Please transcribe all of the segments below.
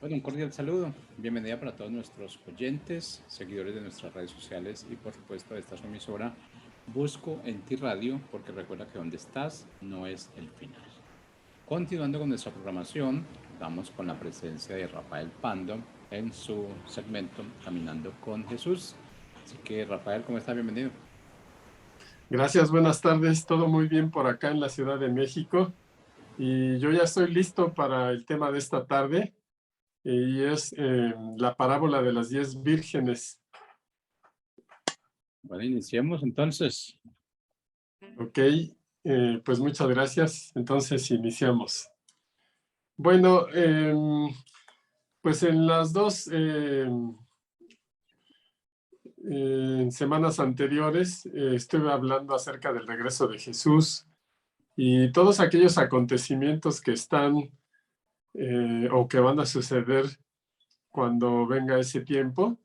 Bueno, un cordial saludo. Bienvenida para todos nuestros oyentes, seguidores de nuestras redes sociales y por supuesto de esta su emisora Busco en ti Radio, porque recuerda que donde estás no es el final. Continuando con nuestra programación, vamos con la presencia de Rafael Pando en su segmento Caminando con Jesús. Así que Rafael, ¿cómo está? Bienvenido. Gracias, buenas tardes. Todo muy bien por acá en la Ciudad de México. Y yo ya estoy listo para el tema de esta tarde, y es la parábola de las 10 vírgenes. Bueno, iniciemos entonces. Ok, pues muchas gracias. Entonces iniciamos. Bueno, pues en las dos semanas anteriores estuve hablando acerca del regreso de Jesús y todos aquellos acontecimientos que están o que van a suceder cuando venga ese tiempo.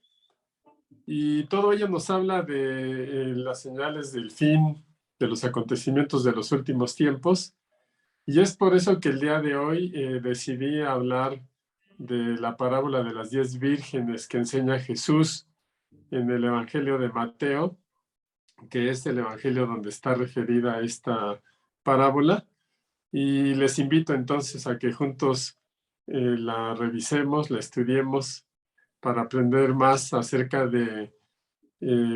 Y todo ello nos habla de las señales del fin, de los acontecimientos de los últimos tiempos. Y es por eso que el día de hoy decidí hablar de la parábola de las 10 vírgenes que enseña Jesús en el Evangelio de Mateo, que es el Evangelio donde está referida esta parábola. Y les invito entonces a que juntos la revisemos, la estudiemos para aprender más acerca de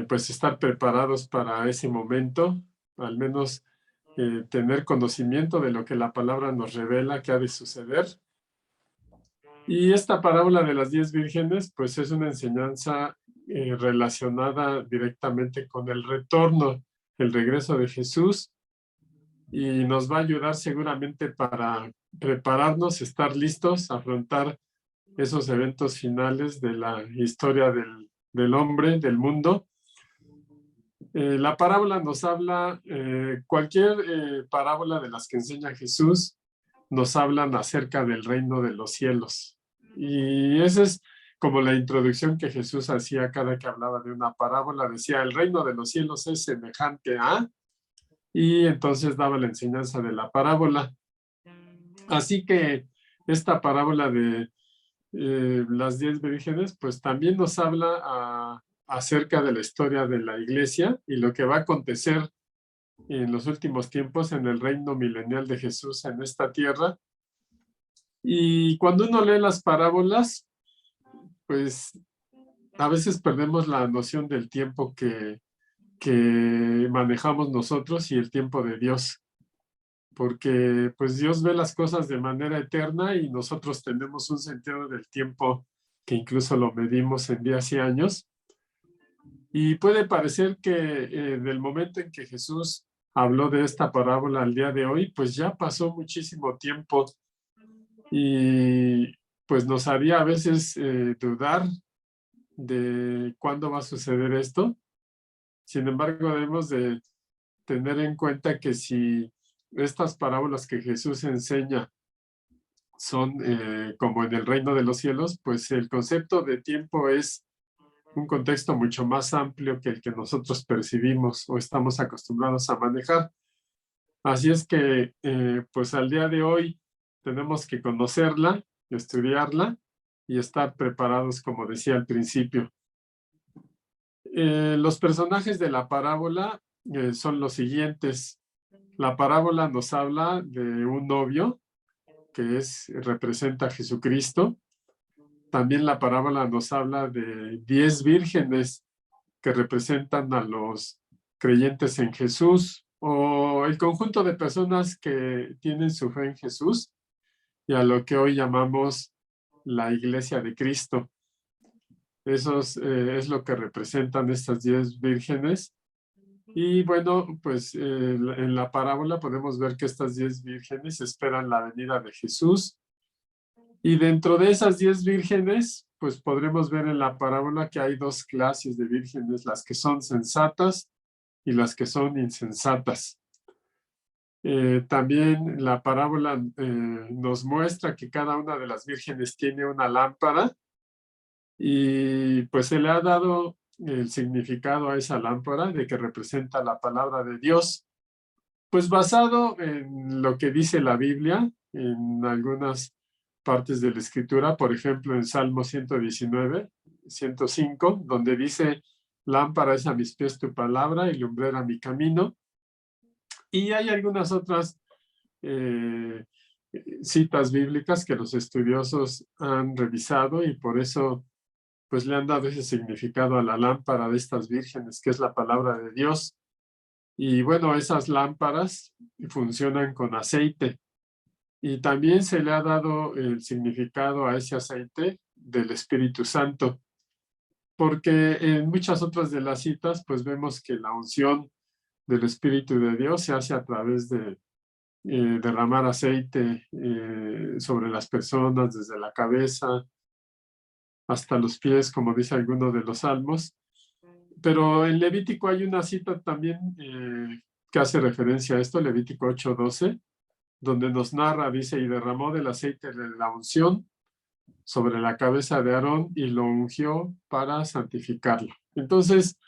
pues estar preparados para ese momento, al menos tener conocimiento de lo que la palabra nos revela que ha de suceder. Y esta parábola de las 10 vírgenes, pues es una enseñanza relacionada directamente con el retorno, el regreso de Jesús, y nos va a ayudar seguramente para prepararnos, estar listos, afrontar esos eventos finales de la historia del hombre, del mundo. La parábola nos habla, cualquier parábola de las que enseña Jesús, nos hablan acerca del reino de los cielos. Y esa es como la introducción que Jesús hacía cada que hablaba de una parábola. Decía, el reino de los cielos es semejante a, y entonces daba la enseñanza de la parábola. Así que esta parábola de las 10 vírgenes, pues también nos habla acerca de la historia de la iglesia y lo que va a acontecer en los últimos tiempos en el reino milenial de Jesús en esta tierra. Y cuando uno lee las parábolas, pues a veces perdemos la noción del tiempo que manejamos nosotros y el tiempo de Dios, porque pues Dios ve las cosas de manera eterna y nosotros tenemos un sentido del tiempo que incluso lo medimos en días y años. Y puede parecer que del momento en que Jesús habló de esta parábola al día de hoy, pues ya pasó muchísimo tiempo y pues nos haría a veces dudar de cuándo va a suceder esto. Sin embargo, debemos de tener en cuenta que si estas parábolas que Jesús enseña son como en el reino de los cielos, pues el concepto de tiempo es un contexto mucho más amplio que el que nosotros percibimos o estamos acostumbrados a manejar. Así es que, pues al día de hoy tenemos que conocerla, estudiarla y estar preparados, como decía al principio. Los personajes de la parábola son los siguientes. La parábola nos habla de un novio que representa a Jesucristo. También la parábola nos habla de 10 vírgenes que representan a los creyentes en Jesús o el conjunto de personas que tienen su fe en Jesús y a lo que hoy llamamos la Iglesia de Cristo. Eso es lo que representan estas 10 vírgenes. Y bueno, pues en la parábola podemos ver que estas 10 vírgenes esperan la venida de Jesús. Y dentro de esas 10 vírgenes, pues podremos ver en la parábola que hay dos clases de vírgenes, las que son sensatas y las que son insensatas. También la parábola nos muestra que cada una de las vírgenes tiene una lámpara y pues se le ha dado el significado a esa lámpara de que representa la palabra de Dios, pues basado en lo que dice la Biblia, en algunas partes de la Escritura, por ejemplo, en Salmo 119, 105, donde dice, lámpara es a mis pies tu palabra y lumbrera mi camino. Y hay algunas otras citas bíblicas que los estudiosos han revisado y por eso pues le han dado ese significado a la lámpara de estas vírgenes, que es la palabra de Dios. Y bueno, esas lámparas funcionan con aceite. Y también se le ha dado el significado a ese aceite del Espíritu Santo, porque en muchas otras de las citas, pues vemos que la unción del Espíritu de Dios se hace a través de derramar aceite sobre las personas, desde la cabeza hasta los pies, como dice alguno de los salmos. Pero en Levítico hay una cita también que hace referencia a esto, Levítico 8:12, donde nos narra, dice, y derramó del aceite de la unción sobre la cabeza de Aarón y lo ungió para santificarlo. Entonces,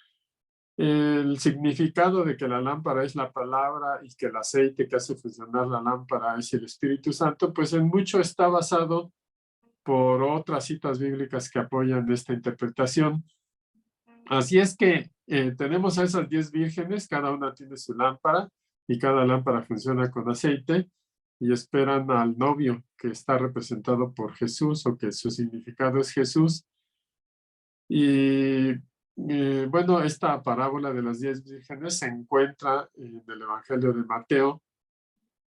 el significado de que la lámpara es la palabra y que el aceite que hace funcionar la lámpara es el Espíritu Santo, pues en mucho está basado por otras citas bíblicas que apoyan esta interpretación. Así es que tenemos a esas 10 vírgenes, cada una tiene su lámpara y cada lámpara funciona con aceite y esperan al novio que está representado por Jesús o que su significado es Jesús. Y bueno, esta parábola de las 10 vírgenes se encuentra en el Evangelio de Mateo,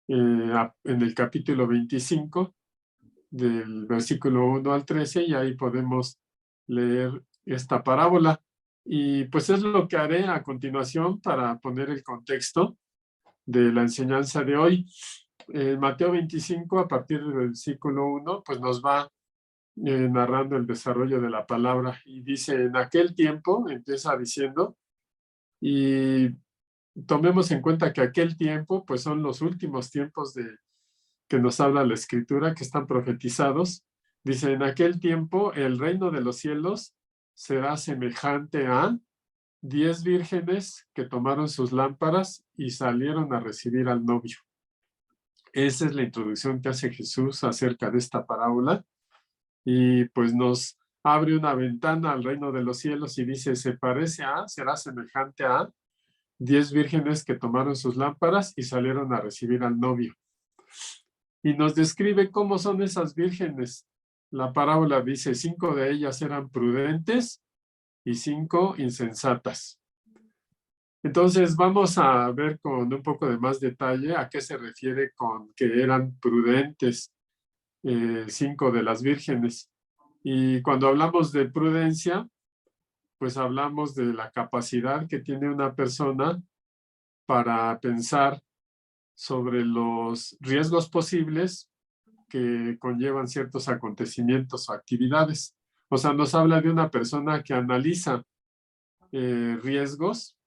en el capítulo 25, del versículo 1 al 13, y ahí podemos leer esta parábola. Y pues es lo que haré a continuación para poner el contexto de la enseñanza de hoy. Mateo 25, a partir del versículo 1, pues nos va narrando el desarrollo de la palabra. Y dice, en aquel tiempo, empieza diciendo, y tomemos en cuenta que aquel tiempo, pues son los últimos tiempos que nos habla la Escritura, que están profetizados. Dice, en aquel tiempo el reino de los cielos será semejante a 10 vírgenes que tomaron sus lámparas y salieron a recibir al novio. Esa es la introducción que hace Jesús acerca de esta parábola y pues nos abre una ventana al reino de los cielos y dice, será semejante a 10 vírgenes que tomaron sus lámparas y salieron a recibir al novio. Y nos describe cómo son esas vírgenes. La parábola dice, 5 de ellas eran prudentes y 5 insensatas. Entonces vamos a ver con un poco de más detalle a qué se refiere con que eran prudentes 5 de las vírgenes. Y cuando hablamos de prudencia, pues hablamos de la capacidad que tiene una persona para pensar sobre los riesgos posibles que conllevan ciertos acontecimientos o actividades. O sea, nos habla de una persona que analiza riesgos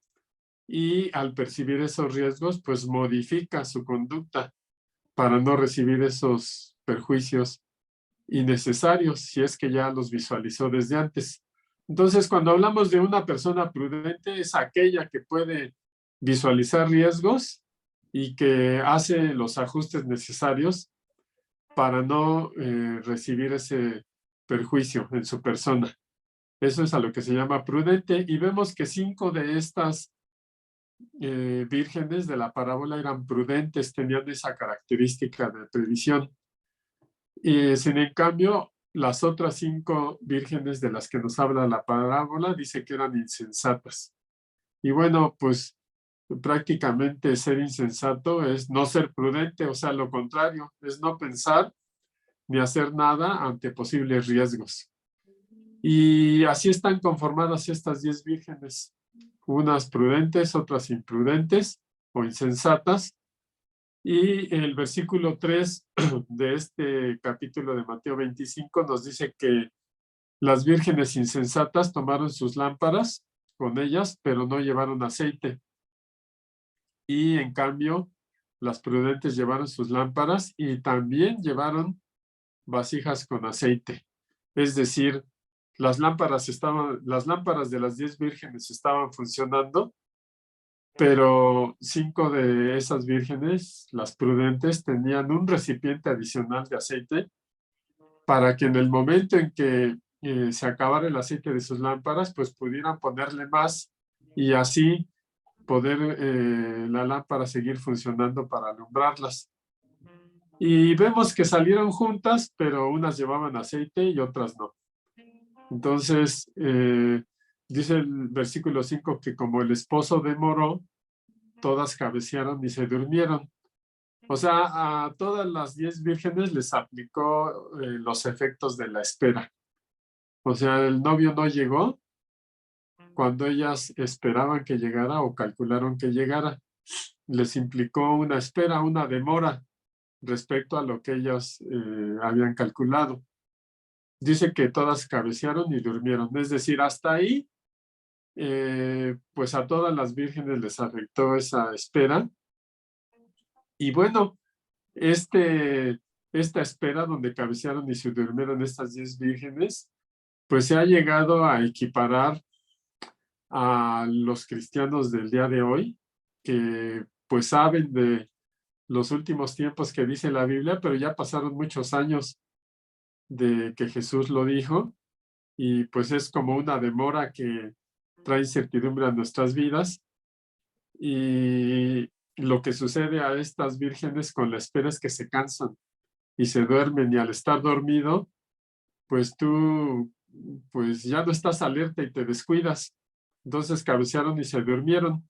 y al percibir esos riesgos, pues modifica su conducta para no recibir esos perjuicios innecesarios, si es que ya los visualizó desde antes. Entonces, cuando hablamos de una persona prudente, es aquella que puede visualizar riesgos y que hace los ajustes necesarios para no recibir ese perjuicio en su persona. Eso es a lo que se llama prudente. Y vemos que 5 de estas vírgenes de la parábola eran prudentes, tenían esa característica de previsión. Sin en cambio, las otras 5 vírgenes de las que nos habla la parábola dice que eran insensatas. Y bueno, pues prácticamente ser insensato es no ser prudente, o sea, lo contrario, es no pensar ni hacer nada ante posibles riesgos. Y así están conformadas estas 10 vírgenes, unas prudentes, otras imprudentes o insensatas. Y el versículo 3 de este capítulo de Mateo 25 nos dice que las vírgenes insensatas tomaron sus lámparas con ellas, pero no llevaron aceite. Y en cambio, las prudentes llevaron sus lámparas y también llevaron vasijas con aceite. Es decir, las lámparas de las 10 vírgenes estaban funcionando, pero 5 de esas vírgenes, las prudentes, tenían un recipiente adicional de aceite para que en el momento en que se acabara el aceite de sus lámparas, pues pudieran ponerle más y así poder la lámpara seguir funcionando para alumbrarlas. Y vemos que salieron juntas, pero unas llevaban aceite y otras no. Entonces, dice el versículo 5 que como el esposo demoró, todas cabecearon y se durmieron. O sea, a todas las 10 vírgenes les aplicó los efectos de la espera. O sea, el novio no llegó cuando ellas esperaban que llegara o calcularon que llegara. Les implicó una espera, una demora respecto a lo que ellas habían calculado. Dice que todas cabecearon y durmieron. Es decir, hasta ahí, pues a todas las vírgenes les afectó esa espera. Y bueno, esta espera donde cabecearon y se durmieron estas 10 vírgenes, pues se ha llegado a equiparar a los cristianos del día de hoy, que pues saben de los últimos tiempos que dice la Biblia, pero ya pasaron muchos años de que Jesús lo dijo, y pues es como una demora que trae incertidumbre a nuestras vidas. Y lo que sucede a estas vírgenes con la espera es que se cansan y se duermen, y al estar dormido, pues tú pues ya no estás alerta y te descuidas. Entonces cabecearon y se durmieron.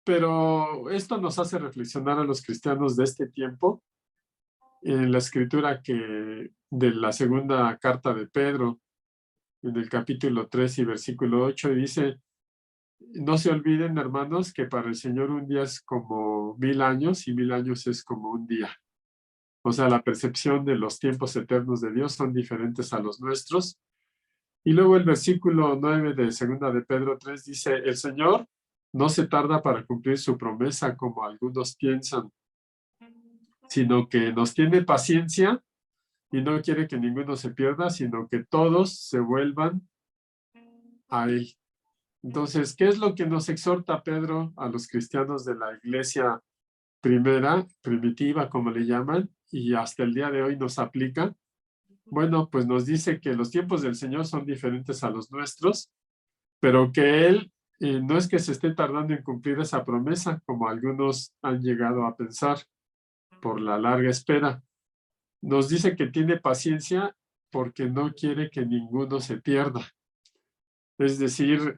Pero esto nos hace reflexionar a los cristianos de este tiempo en la escritura que de la segunda carta de Pedro, en el capítulo 3 y versículo 8, y dice: no se olviden, hermanos, que para el Señor un día es como 1000 años y 1000 años es como un día. O sea, la percepción de los tiempos eternos de Dios son diferentes a los nuestros. Y luego el versículo 9 de segunda de Pedro 3 dice: el Señor no se tarda para cumplir su promesa como algunos piensan, sino que nos tiene paciencia y no quiere que ninguno se pierda, sino que todos se vuelvan a Él. Entonces, ¿qué es lo que nos exhorta Pedro a los cristianos de la iglesia primera, primitiva, como le llaman, y hasta el día de hoy nos aplica? Bueno, pues nos dice que los tiempos del Señor son diferentes a los nuestros, pero que Él no es que se esté tardando en cumplir esa promesa, como algunos han llegado a pensar por la larga espera. Nos dice que tiene paciencia porque no quiere que ninguno se pierda. Es decir,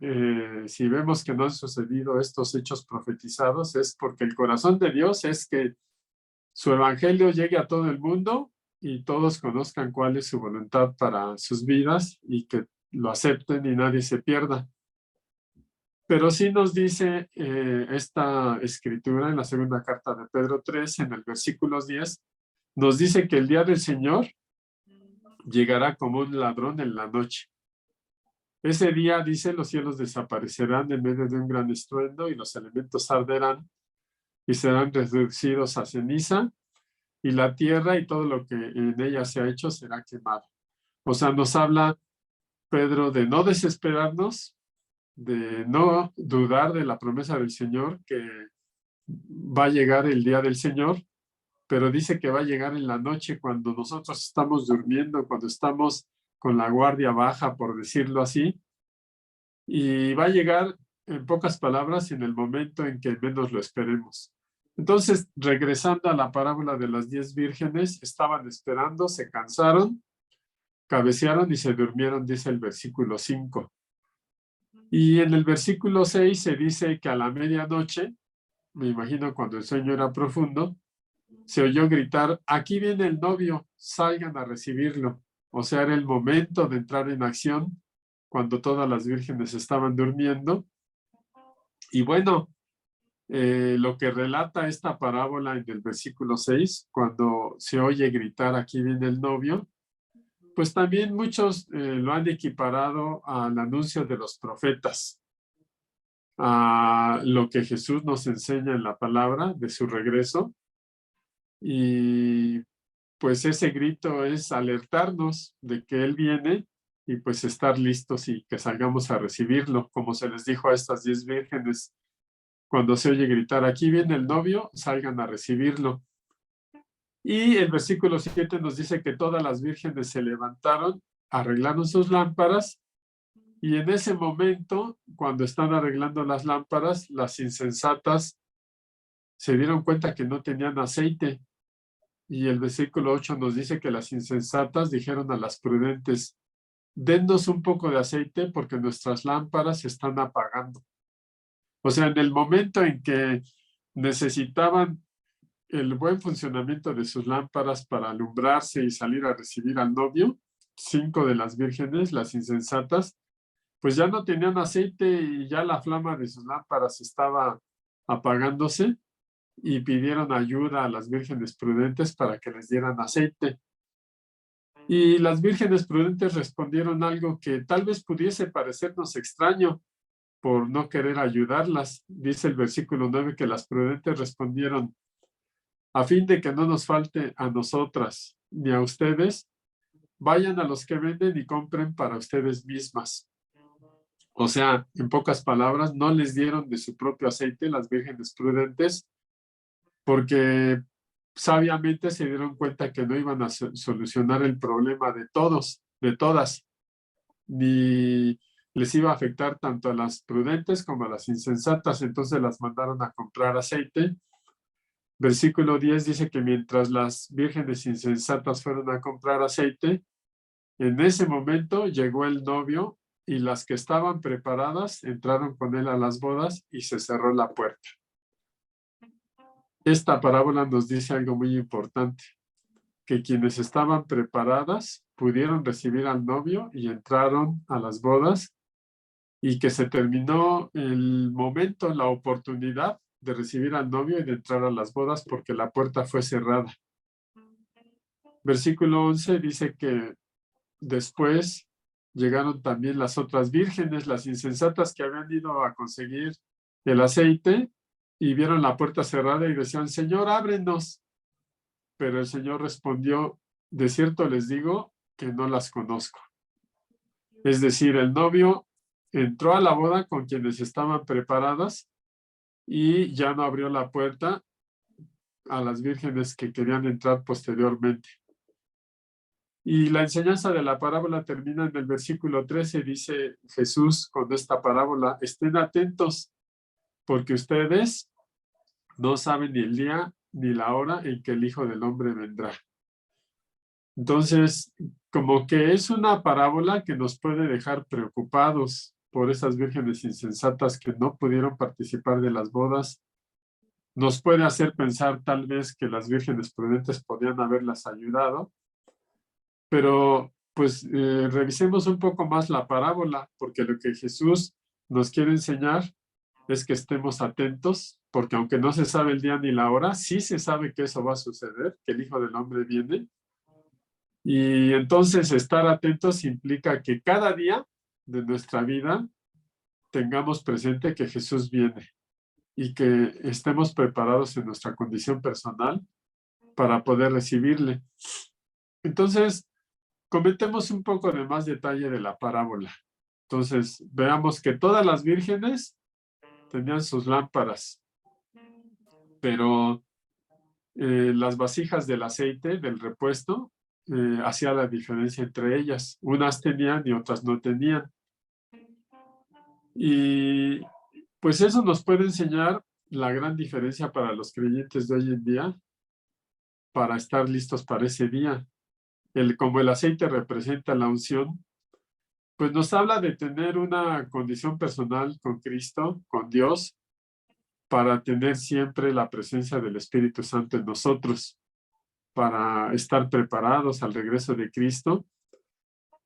si vemos que no han sucedido estos hechos profetizados, es porque el corazón de Dios es que su evangelio llegue a todo el mundo y todos conozcan cuál es su voluntad para sus vidas y que lo acepten y nadie se pierda. Pero sí nos dice esta escritura en la segunda carta de Pedro 3, en el versículo 10, nos dice que el día del Señor llegará como un ladrón en la noche. Ese día, dice, los cielos desaparecerán en medio de un gran estruendo y los elementos arderán y serán reducidos a ceniza, y la tierra y todo lo que en ella se ha hecho será quemado. O sea, nos habla Pedro de no desesperarnos, de no dudar de la promesa del Señor, que va a llegar el día del Señor, pero dice que va a llegar en la noche cuando nosotros estamos durmiendo, cuando estamos con la guardia baja, por decirlo así, y va a llegar, en pocas palabras, en el momento en que menos lo esperemos. Entonces, regresando a la parábola de las 10 vírgenes, estaban esperando, se cansaron, cabecearon y se durmieron, dice el versículo 5. Y en el versículo 6 se dice que a la medianoche, me imagino cuando el sueño era profundo, se oyó gritar: aquí viene el novio, salgan a recibirlo. O sea, era el momento de entrar en acción cuando todas las vírgenes estaban durmiendo. Y bueno, lo que relata esta parábola en el versículo 6, cuando se oye gritar: aquí viene el novio, pues también muchos lo han equiparado al anuncio de los profetas, a lo que Jesús nos enseña en la palabra de su regreso. Y pues ese grito es alertarnos de que Él viene y pues estar listos y que salgamos a recibirlo, como se les dijo a estas 10 vírgenes. Cuando se oye gritar: aquí viene el novio, salgan a recibirlo. Y el versículo 7 nos dice que todas las vírgenes se levantaron, arreglaron sus lámparas, y en ese momento, cuando están arreglando las lámparas, las insensatas se dieron cuenta que no tenían aceite. Y el versículo 8 nos dice que las insensatas dijeron a las prudentes: dennos un poco de aceite porque nuestras lámparas se están apagando. O sea, en el momento en que necesitaban el buen funcionamiento de sus lámparas para alumbrarse y salir a recibir al novio, 5 de las vírgenes, las insensatas, pues ya no tenían aceite y ya la flama de sus lámparas estaba apagándose, y pidieron ayuda a las vírgenes prudentes para que les dieran aceite. Y las vírgenes prudentes respondieron algo que tal vez pudiese parecernos extraño por no querer ayudarlas. Dice el versículo 9 que las prudentes respondieron: a fin de que no nos falte a nosotras ni a ustedes, vayan a los que venden y compren para ustedes mismas. O sea, en pocas palabras, no les dieron de su propio aceite las vírgenes prudentes, porque sabiamente se dieron cuenta que no iban a solucionar el problema de todos, de todas, ni les iba a afectar tanto a las prudentes como a las insensatas. Entonces las mandaron a comprar aceite. Versículo 10 dice que mientras las vírgenes insensatas fueron a comprar aceite, en ese momento llegó el novio y las que estaban preparadas entraron con él a las bodas y se cerró la puerta. Esta parábola nos dice algo muy importante, que quienes estaban preparadas pudieron recibir al novio y entraron a las bodas, y que se terminó el momento, la oportunidad de recibir al novio y de entrar a las bodas porque la puerta fue cerrada. Versículo 11 dice que después llegaron también las otras vírgenes, las insensatas que habían ido a conseguir el aceite, y vieron la puerta cerrada y decían: Señor, ábrenos. Pero el Señor respondió: de cierto les digo que no las conozco. Es decir, el novio entró a la boda con quienes estaban preparadas y ya no abrió la puerta a las vírgenes que querían entrar posteriormente. Y la enseñanza de la parábola termina en el versículo 13. Dice Jesús con esta parábola: estén atentos, porque ustedes no saben ni el día ni la hora en que el Hijo del Hombre vendrá. Entonces, como que es una parábola que nos puede dejar preocupados por esas vírgenes insensatas que no pudieron participar de las bodas. Nos puede hacer pensar tal vez que las vírgenes prudentes podían haberlas ayudado, pero pues revisemos un poco más la parábola, porque lo que Jesús nos quiere enseñar es que estemos atentos, porque aunque no se sabe el día ni la hora, sí se sabe que eso va a suceder, que el Hijo del Hombre viene. Y entonces estar atentos implica que cada día de nuestra vida tengamos presente que Jesús viene y que estemos preparados en nuestra condición personal para poder recibirle. Entonces, comentemos un poco de más detalle de la parábola. Entonces, veamos que todas las vírgenes tenían sus lámparas, pero las vasijas del aceite, del repuesto, hacía la diferencia entre ellas. Unas tenían y otras no tenían. Y pues eso nos puede enseñar la gran diferencia para los creyentes de hoy en día, para estar listos para ese día. Como el aceite representa la unción, pues nos habla de tener una condición personal con Cristo, con Dios, para tener siempre la presencia del Espíritu Santo en nosotros, para estar preparados al regreso de Cristo.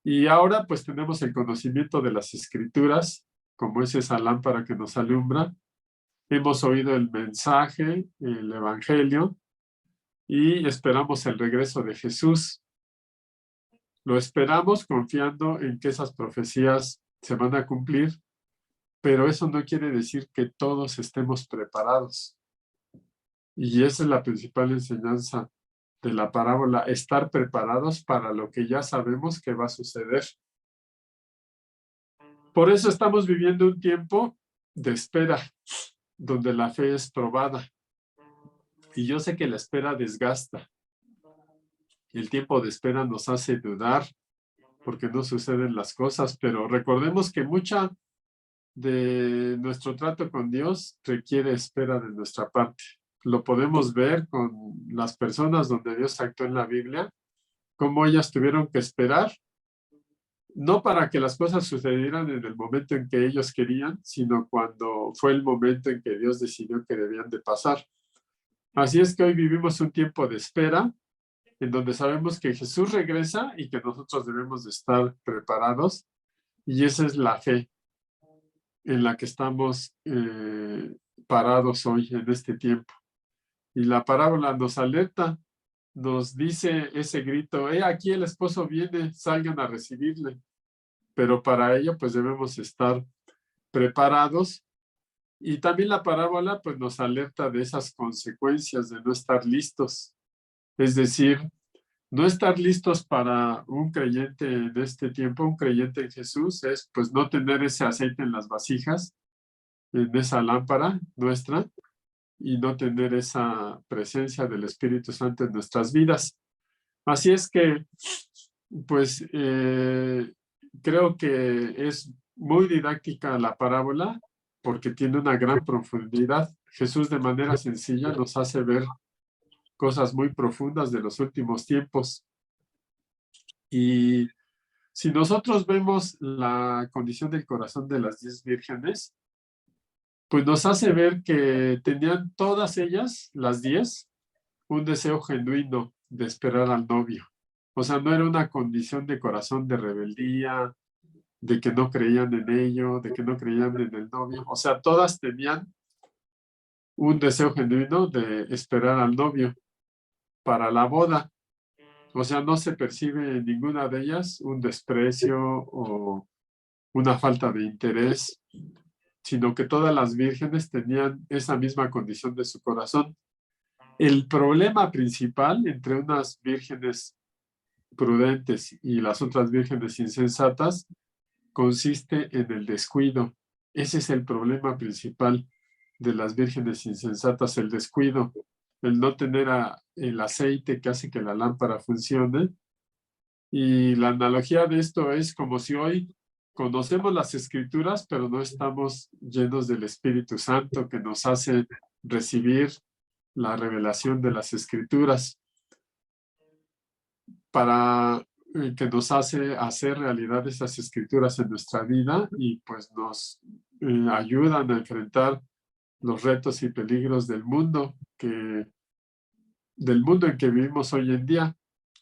Y ahora pues tenemos el conocimiento de las Escrituras, como es esa lámpara que nos alumbra. Hemos oído el mensaje, el Evangelio, y esperamos el regreso de Jesús. Lo esperamos confiando en que esas profecías se van a cumplir, pero eso no quiere decir que todos estemos preparados. Y esa es la principal enseñanza de la parábola: estar preparados para lo que ya sabemos que va a suceder. Por eso estamos viviendo un tiempo de espera, donde la fe es probada. Y yo sé que la espera desgasta, El tiempo de espera nos hace dudar porque no suceden las cosas, pero recordemos que mucha de nuestro trato con Dios requiere espera de nuestra parte. Lo podemos ver con las personas donde Dios actuó en la Biblia, cómo ellas tuvieron que esperar, no para que las cosas sucedieran en el momento en que ellos querían, sino cuando fue el momento en que Dios decidió que debían de pasar. Así es que hoy vivimos un tiempo de espera, en donde sabemos que Jesús regresa y que nosotros debemos de estar preparados, y esa es la fe en la que estamos parados hoy en este tiempo. Y la parábola nos alerta, nos dice ese grito: aquí el esposo viene, salgan a recibirle. Pero para ello pues debemos estar preparados. Y también la parábola pues nos alerta de esas consecuencias de no estar listos. Es decir, no estar listos para un creyente en este tiempo, un creyente en Jesús, es pues no tener ese aceite en las vasijas, en esa lámpara nuestra, y no tener esa presencia del Espíritu Santo en nuestras vidas. Así es que, pues, creo que es muy didáctica la parábola porque tiene una gran profundidad. Jesús de manera sencilla nos hace ver cosas muy profundas de los últimos tiempos. Y si nosotros vemos la condición del corazón de las 10 vírgenes, pues nos hace ver que tenían todas ellas, las 10, un deseo genuino de esperar al novio. O sea, no era una condición de corazón de rebeldía, de que no creían en ello, de que no creían en el novio. O sea, todas tenían un deseo genuino de esperar al novio para la boda. O sea, no se percibe en ninguna de ellas un desprecio o una falta de interés, sino que todas las vírgenes tenían esa misma condición de su corazón. El problema principal entre unas vírgenes prudentes y las otras vírgenes insensatas consiste en el descuido. Ese es el problema principal de las vírgenes insensatas, el descuido, el no tener el aceite que hace que la lámpara funcione. Y la analogía de esto es como si hoy conocemos las Escrituras, pero no estamos llenos del Espíritu Santo que nos hace recibir la revelación de las Escrituras, para que nos hace hacer realidad esas Escrituras en nuestra vida y pues nos ayudan a enfrentar los retos y peligros del mundo en que vivimos hoy en día.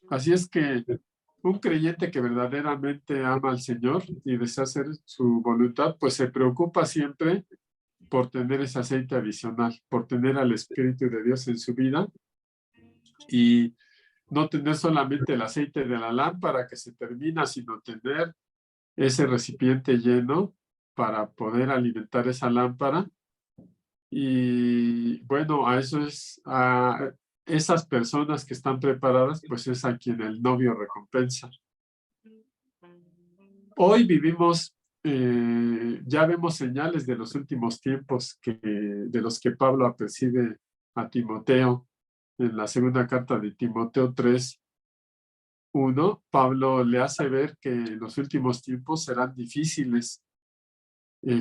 Así es que un creyente que verdaderamente ama al Señor y desea hacer su voluntad, pues se preocupa siempre por tener ese aceite adicional, por tener al Espíritu de Dios en su vida y no tener solamente el aceite de la lámpara que se termina, sino tener ese recipiente lleno para poder alimentar esa lámpara. Y bueno, a esas personas que están preparadas, pues es a quien el novio recompensa. Hoy vivimos, ya vemos señales de los últimos tiempos de los que Pablo apercibe a Timoteo. En la segunda carta de Timoteo 3:1, Pablo le hace ver que los últimos tiempos serán difíciles.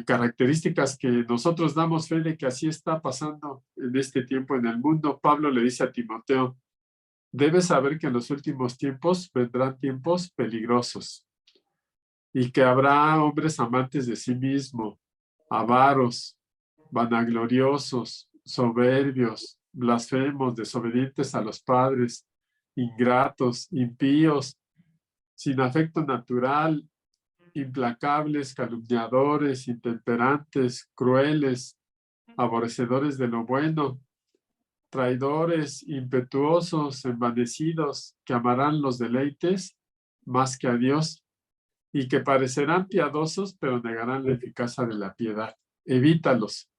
Características que nosotros damos fe de que así está pasando en este tiempo en el mundo. Pablo le dice a Timoteo: debes saber que en los últimos tiempos vendrán tiempos peligrosos y que habrá hombres amantes de sí mismo, avaros, vanagloriosos, soberbios, blasfemos, desobedientes a los padres, ingratos, impíos, sin afecto natural, implacables, calumniadores, intemperantes, crueles, aborrecedores de lo bueno, traidores, impetuosos, envanecidos, que amarán los deleites más que a Dios y que parecerán piadosos, pero negarán la eficacia de la piedad. Evítalos.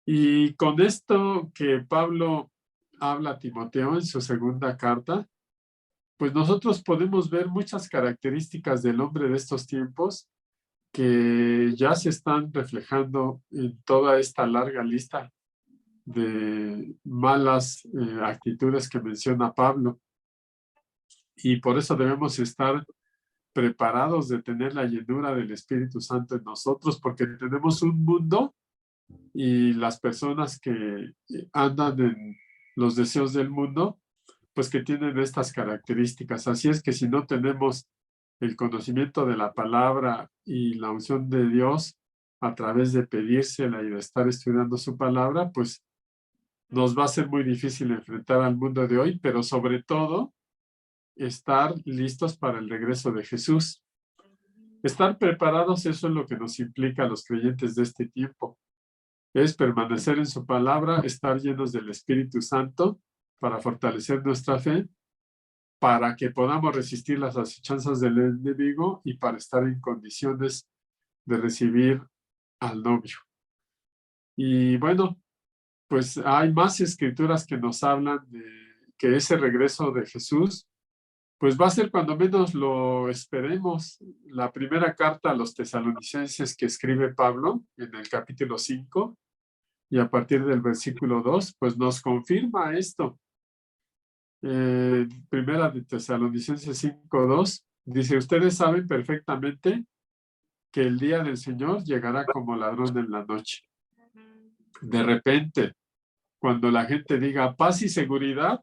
Y con esto que Pablo habla a Timoteo en su segunda carta, pues nosotros podemos ver muchas características del hombre de estos tiempos que ya se están reflejando en toda esta larga lista de malas actitudes que menciona Pablo. Y por eso debemos estar preparados de tener la llenura del Espíritu Santo en nosotros, porque tenemos un mundo y las personas que andan en los deseos del mundo, pues que tienen estas características. Así es que si no tenemos el conocimiento de la palabra y la unción de Dios a través de pedírsela y de estar estudiando su palabra, pues nos va a ser muy difícil enfrentar al mundo de hoy, pero sobre todo estar listos para el regreso de Jesús. Estar preparados, eso es lo que nos implica a los creyentes de este tiempo. Es permanecer en su palabra, estar llenos del Espíritu Santo para fortalecer nuestra fe, para que podamos resistir las acechanzas del enemigo y para estar en condiciones de recibir al novio. Y bueno, pues hay más escrituras que nos hablan de que ese regreso de Jesús, pues va a ser cuando menos lo esperemos. La primera carta a los tesalonicenses que escribe Pablo en el capítulo 5 y a partir del versículo 2, pues nos confirma esto. Primera de Tesalonicenses 5:2 dice, ustedes saben perfectamente que el día del Señor llegará como ladrón en la noche. De repente, cuando la gente diga paz y seguridad,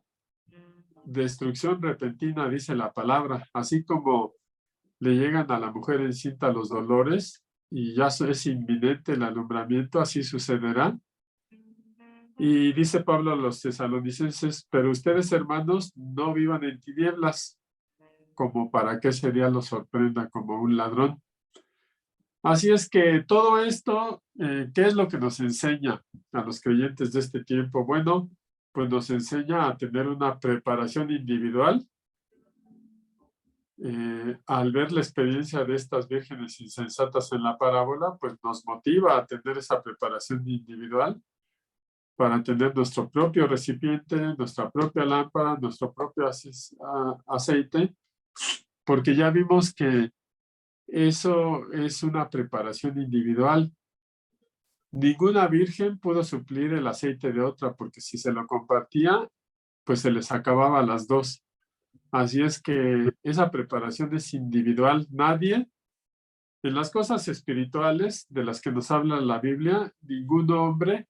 destrucción repentina, dice la palabra, así como le llegan a la mujer encinta los dolores y ya es inminente el alumbramiento, así sucederá. Y dice Pablo a los tesalonicenses, pero ustedes, hermanos, no vivan en tinieblas, como para que ese día los sorprenda como un ladrón. Así es que todo esto, ¿qué es lo que nos enseña a los creyentes de este tiempo? Bueno, pues nos enseña a tener una preparación individual. Al ver la experiencia de estas vírgenes insensatas en la parábola, pues nos motiva a tener esa preparación individual para tener nuestro propio recipiente, nuestra propia lámpara, nuestro propio aceite, porque ya vimos que eso es una preparación individual. Ninguna virgen pudo suplir el aceite de otra, porque si se lo compartía, pues se les acababa a las dos. Así es que esa preparación es individual. Nadie, en las cosas espirituales de las que nos habla la Biblia, ningún hombre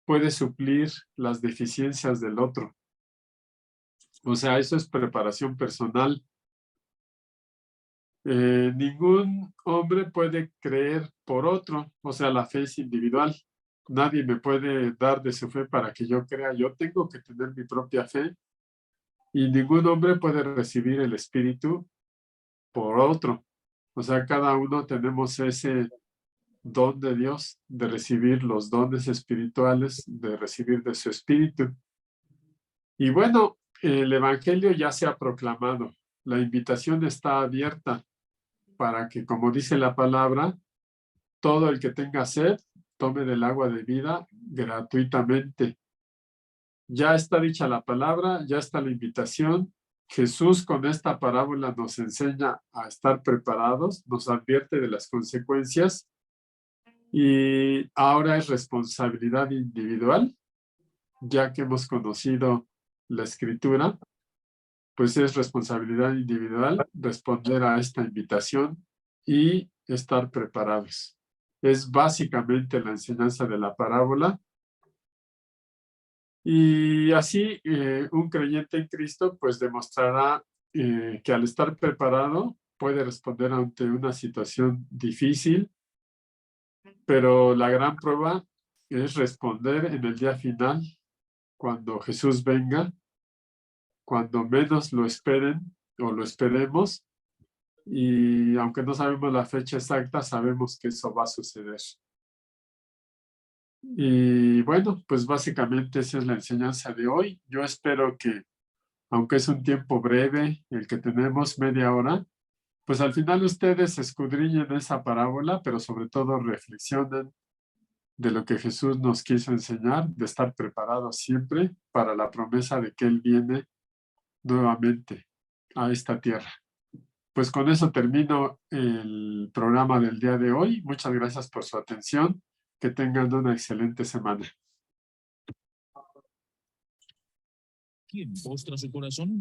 puede suplir las deficiencias del otro. O sea, eso es preparación personal. Ningún hombre puede creer por otro, o sea, la fe es individual. Nadie me puede dar de su fe para que yo crea. Yo tengo que tener mi propia fe y ningún hombre puede recibir el Espíritu por otro. O sea, cada uno tenemos ese don de Dios, de recibir los dones espirituales, de recibir de su Espíritu. Y bueno, el Evangelio ya se ha proclamado. La invitación está abierta para que, como dice la palabra, todo el que tenga sed, tome del agua de vida gratuitamente. Ya está dicha la palabra, ya está la invitación. Jesús con esta parábola nos enseña a estar preparados, nos advierte de las consecuencias y ahora es responsabilidad individual, ya que hemos conocido la escritura, pues es responsabilidad individual responder a esta invitación y estar preparados. Es básicamente la enseñanza de la parábola. Y así un creyente en Cristo pues demostrará que al estar preparado puede responder ante una situación difícil, pero la gran prueba es responder en el día final, cuando Jesús venga, cuando menos lo esperen o lo esperemos, y aunque no sabemos la fecha exacta, sabemos que eso va a suceder. Y bueno, pues básicamente esa es la enseñanza de hoy. Yo espero que, aunque es un tiempo breve el que tenemos, media hora, pues al final ustedes escudriñen esa parábola, pero sobre todo reflexionen de lo que Jesús nos quiso enseñar, de estar preparados siempre para la promesa de que Él viene nuevamente a esta tierra. Pues con eso termino el programa del día de hoy. Muchas gracias por su atención. Que tengan una excelente semana. ¿Quién postra su corazón?